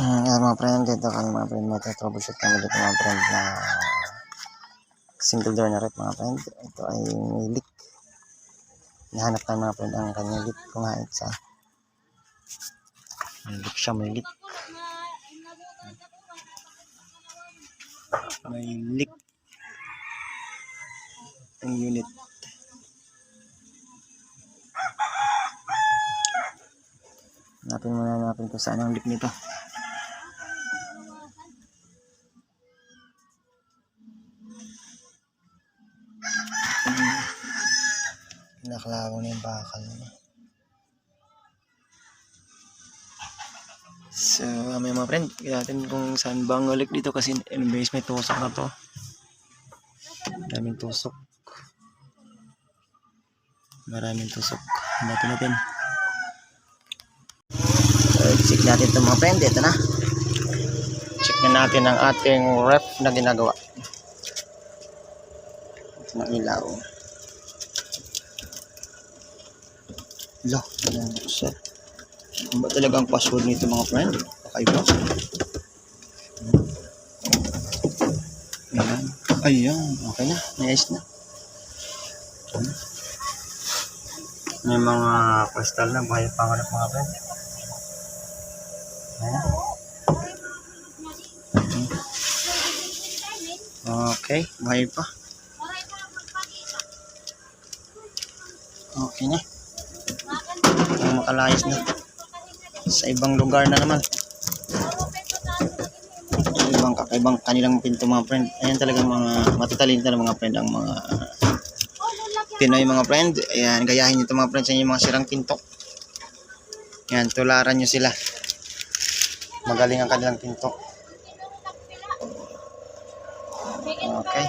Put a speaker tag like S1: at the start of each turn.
S1: Mga friend, dito kami mga friend, troubleshoot kami dito mga friend na single door na rep mga friend. Ito ay may leak. Nahanap tayo mga friend ang kanyang leak kung hait sa may leak siya, may leak. May leak ang unit. Hanapin muna natin kung saan ang leak nito. Naklaro na yung bakal niya. So, may mga friend, kaya natin kung saan bang leak dito kasi anyways may tusok na to. Maraming tusok. Hanapin natin. So, check natin ito mga friend. Ito na. Check na natin ang ating ref na ginagawa. Ito na ilaw. Lo, ayan siya. Ano ba talaga ang password nito mga friend? Kakaiba. Ayan. Ayan. Okay na. Nice na. May mga crystal na. Buhay pangarap mga friend. Ayan. Okay. Buhay pa. Okay na. Makalayas na. Sa ibang lugar na naman. Ibang kanilang pinto mga friend. Ayan talagang mga matatalino na mga friend ang mga Pinoy mga friend. Ayan, gayahin nyo ito mga friend sa inyo mga sirang pinto. Ayan, tularan nyo sila. Magaling ang kanilang pinto. Okay.